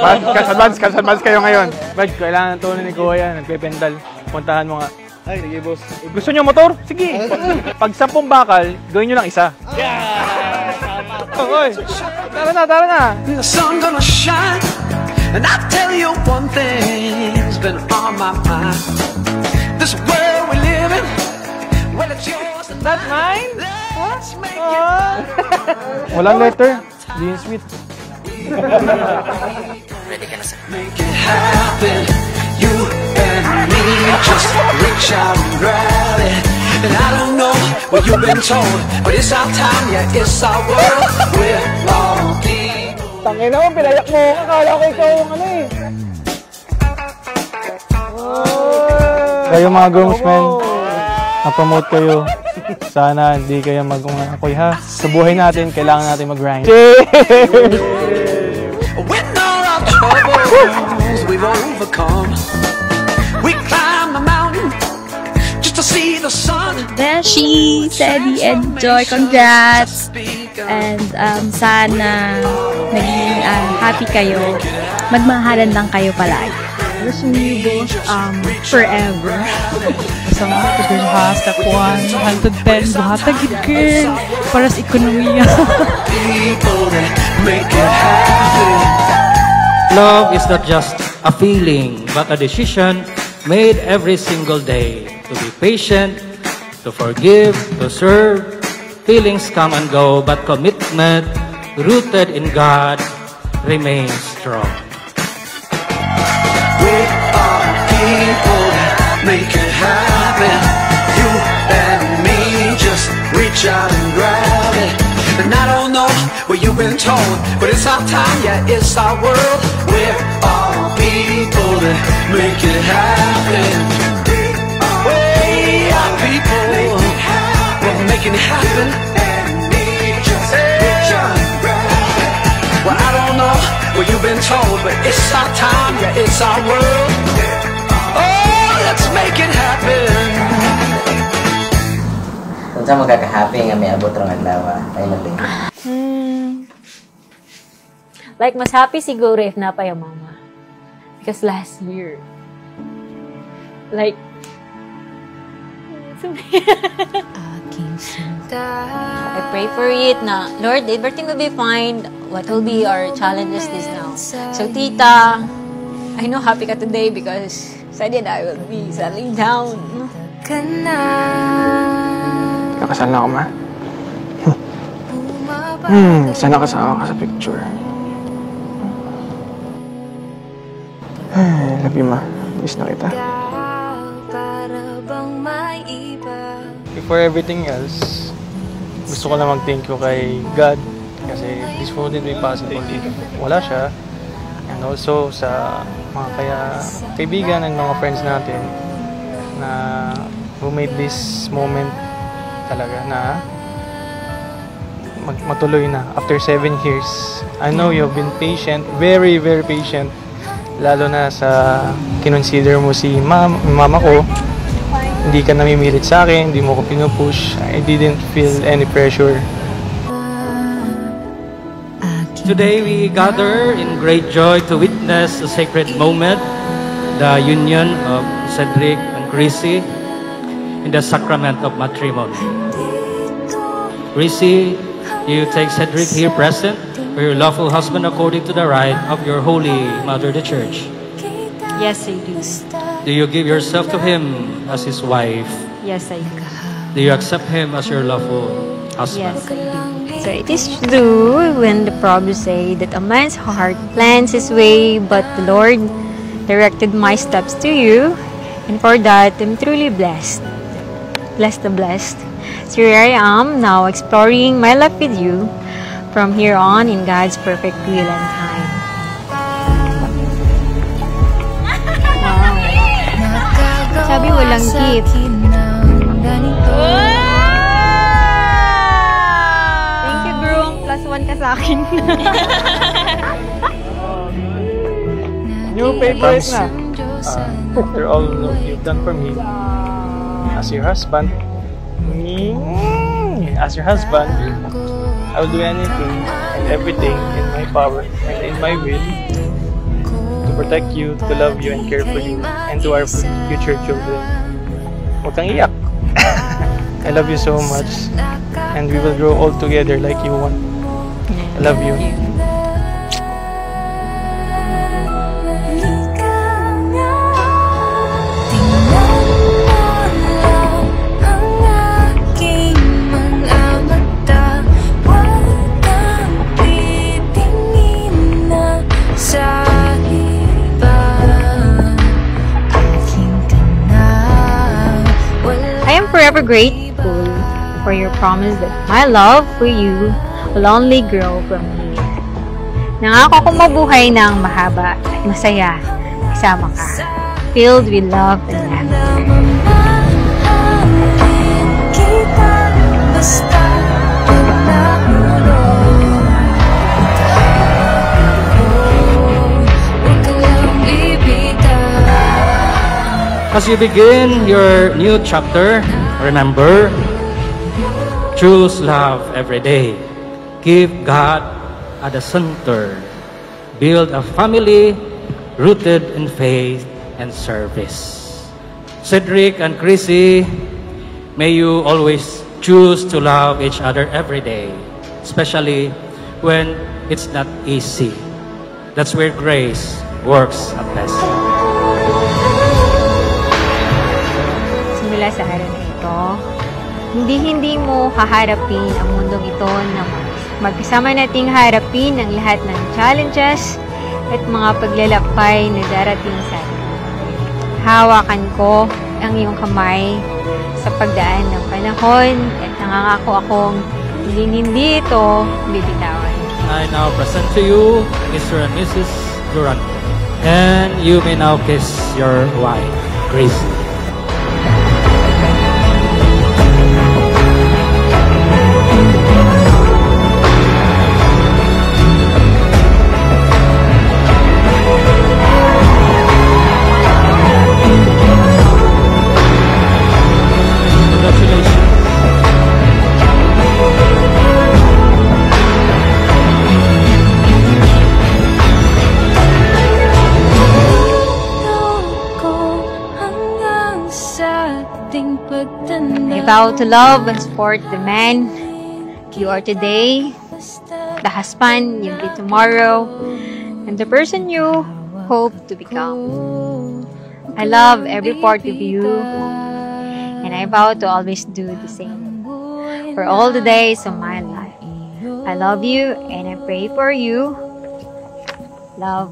Advance kayo ngayon. Brad, kailangan ng tulong ni Kuya, nagpe-pendal. Puntahan mo nga. Ay, sige boss. Gusto nyo motor? Sige. Pag 10 bakal, gawin nyo lang isa. Oy, tara na. The sun gonna shine, and I tell you one thing's been on my mind. This world we live in, well it's yours and That mine? let's make it. Walang letter. Di yung sweet. Make it happen. You and me just reach out and grab it. And I don't know what you've been told, but it's our time, yeah, it's our world. We're all people. Tangina mo, pinayak mo. Akala ko ikaw ang ano eh. Kayo mga groomsmen, na-promote kayo. Sana hindi kayo mag-umakoy ha. Sa buhay natin, kailangan natin mag-grind. With all our troubles we've overcome, we climb the mountain just to see the sun. Beshi, Teddy, and Joy, congrats! And sana naging happy kayo. Magmahalan lang kayo palagi. Gusto niyo both forever. Sa mga tagal step 1, hantod 10, buhatagid girl. Para sa ekonomiya. Love is not just a feeling, but a decision made every single day. To be patient, to forgive, to serve. Feelings come and go, but commitment rooted in God remains strong. We are people that make it happen. You and me just reach out and grab it. And I don't know what you've been told, but it's our time, yeah, it's our world. We're all people that make it happen. We are people, we're making it happen. Well, I don't know what you've been told, but it's our time, yeah, it's our world. Oh, let's make it happen. Kung saan magkaka-happy nga may abot rong adlaw, ay natin. Like, mas happy siguro if na pa yung mama. Because last year, like, I pray for it na, Lord, everything will be fine. What will be our challenges this now? So, tita, I know happy ka today because said I will be settling down. Nakasal na ako, ma. Sana kasama ka sa picture. Ay, love you, ma. Miss na kita. Before everything else, gusto ko na mag-thank you kay God kasi this wouldn't be possible if wala siya. And also sa mga kaibigan and mga friends natin na who made this moment talaga na matuloy na after 7 years. I know you've been patient, very, very patient. Lalo na sa kinonsider mo si mama ko. Hindi ka namimilit sa akin, hindi mo ko pinupush. I didn't feel any pressure. Today we gather in great joy to witness a sacred moment, the union of Cedric and Chrissy in the sacrament of matrimony. Chrissy, you take Cedric here present for your lawful husband according to the rite of your holy mother, the church. Yes, I do. Do you give yourself to him as his wife? Yes, I do. Do you accept him as your lawful husband? Yes, I do. So it is true when the Proverbs say that a man's heart plans his way, but the Lord directed my steps to you, and for that I'm truly blessed. Blessed the blessed. So here I am now exploring my life with you from here on in God's perfect will and time. Sabi walang gift. Thank you, groom. +1 ka sa akin. New favorite na. After all you've done for me, as your husband, I will do anything and everything in my power and in my will protect you, to love you, and care for you, and to our future children. Huwag kang iyak. I love you so much, and we will grow old together like you want. I love you. I am forever grateful for your promise that my love for you will only grow from here. Nangako kong mabuhay ng mahaba at masaya kasama ka, filled with love and laughter. As you begin your new chapter, remember, choose love every day. Keep God at the center. Build a family rooted in faith and service. Cedric and Chrissy, may you always choose to love each other every day, especially when it's not easy. That's where grace works at best. Simula sa araw na ito, hindi mo haharapin ang mundong ito na magkasama nating harapin ang lahat ng challenges at mga paglalakbay na darating sa atin. Hawakan ko ang iyong kamay sa pagdaan ng panahon at nangangako akong hindi ito bibitawan. I now present to you Mr. and Mrs. Durante. And you may now kiss your wife, Grace. I vow to love and support the man you are today, the husband you'll be tomorrow, and the person you hope to become. I love every part of you, and I vow to always do the same for all the days of my life. I love you, and I pray for you. Love.